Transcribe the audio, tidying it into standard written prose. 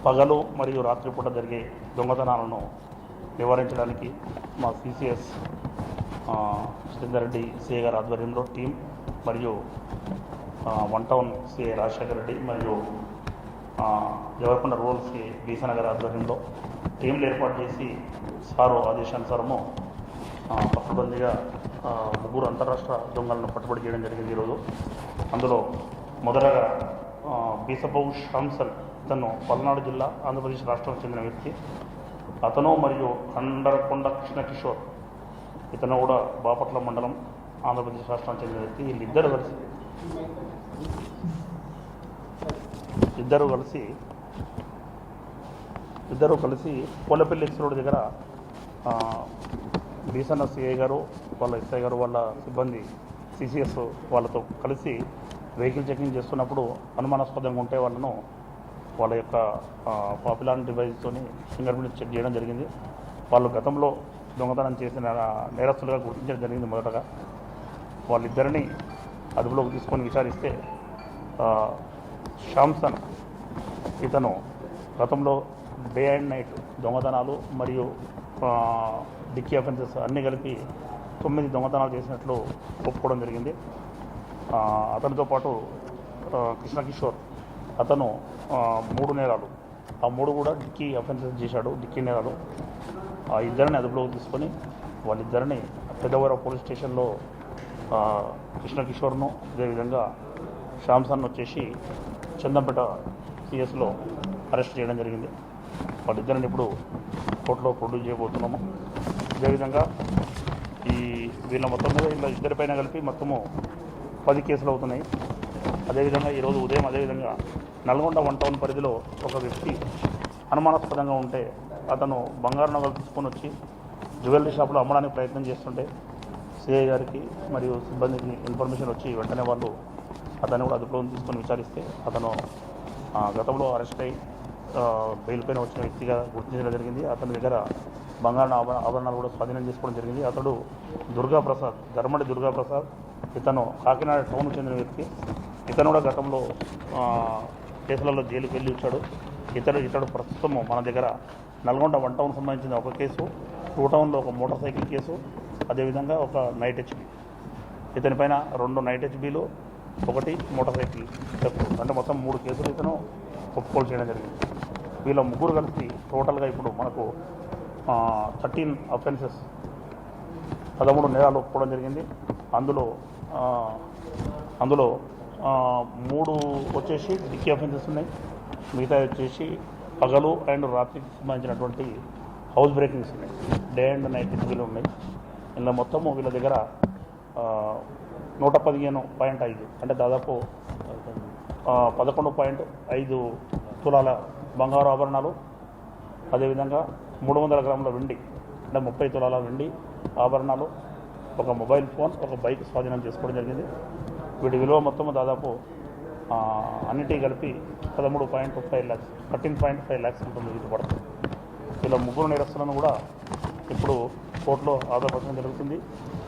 పగలు మరియు రాత్రిపూట జరిగే దొంగతనాలను నివారించడానికి మా సిసిఎస్ శ్రీధర్ రెడ్డి సిఏ గారి ఆధ్వర్యంలో టీం మరియు 1 టౌన్ సిఏ రాజశేఖర్ రెడ్డి మరియు జవహర్కొండ రూరల్ సిఏ బీసన గారి ఆధ్వర్యంలో టీంలు ఏర్పాటు చేసి సారు ఆదేశానుసారము పట్టుబందీగా 3 అంతరాష్ట్ర దొంగలను పట్టుబడి చేయడం జరిగింది ఈరోజు. అందులో మొదటగా బీసపౌ షాంసన్, ఇతను పల్నాడు జిల్లా ఆంధ్రప్రదేశ్ రాష్ట్రానికి చెందిన వ్యక్తి. అతను మరియు కండరకొండ కృష్ణ కిషోర్, ఇతను కూడా బాపట్ల మండలం ఆంధ్రప్రదేశ్ రాష్ట్రానికి చెందిన వ్యక్తి. ఇద్దరు కలిసి కోలపల్లి ఎక్స్ రోడ్ దగ్గర బీసన్న సిఐ గారు, వాళ్ళ ఎస్ఐ గారు, వాళ్ళ సిబ్బంది సిసిఎస్ వాళ్ళతో కలిసి వెహికల్ చెకింగ్ చేస్తున్నప్పుడు అనుమానాస్పదంగా ఉంటే వాళ్ళ యొక్క పాపులార్ డివైస్తో ఫింగర్ ప్రింట్ చెక్ చేయడం జరిగింది. వాళ్ళు గతంలో దొంగతనం చేసిన నేరస్తులుగా గుర్తించడం జరిగింది. మొదటగా వాళ్ళిద్దరిని అదుపులోకి తీసుకొని విచారిస్తే షాంసన్, ఇతను గతంలో డే అండ్ నైట్ దొంగతనాలు మరియు డిక్కీ అఫెన్సెస్ అన్నీ కలిపి 9 దొంగతనాలు చేసినట్లు ఒప్పుకోవడం జరిగింది. అతనితో పాటు కృష్ణ కిషోర్, అతను 3 నేరాలు, ఆ 3 కూడా డిక్కీ అఫెన్సెస్ చేశాడు, డిక్కీ నేరాలు. ఆ ఇద్దరిని అదుపులోకి తీసుకొని వాళ్ళిద్దరిని పెద్దవర పోలీస్ స్టేషన్లో కృష్ణ కిషోర్ను, అదేవిధంగా శ్యామ్సన్ వచ్చేసి చందంపేట సిఎస్లో అరెస్ట్ చేయడం జరిగింది. వాళ్ళిద్దరిని ఇప్పుడు కోర్టులో ప్రొడ్యూస్ చేయబోతున్నాము. అదేవిధంగా వీళ్ళ మొత్తం మీద వీళ్ళ ఇద్దరిపైన కలిపి మొత్తము 10 కేసులు అవుతున్నాయి. అదేవిధంగా ఈరోజు ఉదయం అదేవిధంగా నల్గొండ 1 టౌన్ పరిధిలో ఒక వ్యక్తి అనుమానాస్పదంగా ఉంటే అతను బంగారు నగలు తీసుకొని వచ్చి జ్యువెలరీ షాప్లో అమ్మడానికి ప్రయత్నం చేస్తుంటే సిఐ గారికి మరియు సిబ్బందికి ఇన్ఫర్మేషన్ వచ్చి వెంటనే వాళ్ళు అతన్ని కూడా అదుపులో తీసుకొని విచారిస్తే అతను గతంలో అరెస్ట్ అయ్యి బెయిల్ పైన వచ్చిన వ్యక్తిగా గుర్తించడం జరిగింది. అతని దగ్గర బంగారు ఆభరణాలు కూడా స్వాధీనం చేసుకోవడం జరిగింది. అతడు దుర్గాప్రసాద్, ధర్మడి దుర్గాప్రసాద్, ఇతను కాకినాడ టౌన్కు చెందిన వ్యక్తి. ఇతను కూడా గతంలో కేసులలో జైలుకి వెళ్ళి వచ్చాడు. ఇతడు ప్రస్తుతం మన దగ్గర నల్గొండ 1 టౌన్ సంబంధించిన ఒక కేసు, 2 టౌన్లో ఒక మోటార్ సైకిల్ కేసు, అదేవిధంగా ఒక నైట్ హెచ్బి. ఇతనిపైన 2 నైట్ హెచ్బీలు, 1 మోటార్ సైకిల్ థెఫ్ట్, అంటే మొత్తం 3 కేసులు ఇతను ఒప్పుకోలు చేయడం జరిగింది. వీళ్ళ 3 కలిసి టోటల్గా ఇప్పుడు మనకు 13 అఫెన్సెస్, 13 నేరాలు ఒప్పుకోవడం జరిగింది. అందులో 3 వచ్చేసి డిక్కీ అఫెన్సెస్ ఉన్నాయి, మిగతా వచ్చేసి పగలు అండ్ రాత్రికి సంబంధించినటువంటి హౌస్ బ్రేకింగ్స్ ఉన్నాయి, డే అండ్ నైట్ డిగ్రీలు ఉన్నాయి. ఇలా మొత్తము వీళ్ళ దగ్గర 115.5 అంటే దాదాపు 11.5 తులాల బంగారు ఆభరణాలు, అదేవిధంగా 300 గ్రాముల వెండి అంటే 30 తులాల వెండి ఆభరణాలు, ఒక మొబైల్ ఫోన్, ఒక బైక్ స్వాధీనం చేసుకోవడం జరిగింది. వీటి విలువ మొత్తము దాదాపు అన్నిటి కలిపి 13.5 lakhs 13.5 lakhs ఉంటుంది వీటి పడుతుంది. ఇలా 3 నేరస్తులను కూడా ఇప్పుడు కోర్టులో హాజరుపరచడం జరుగుతుంది.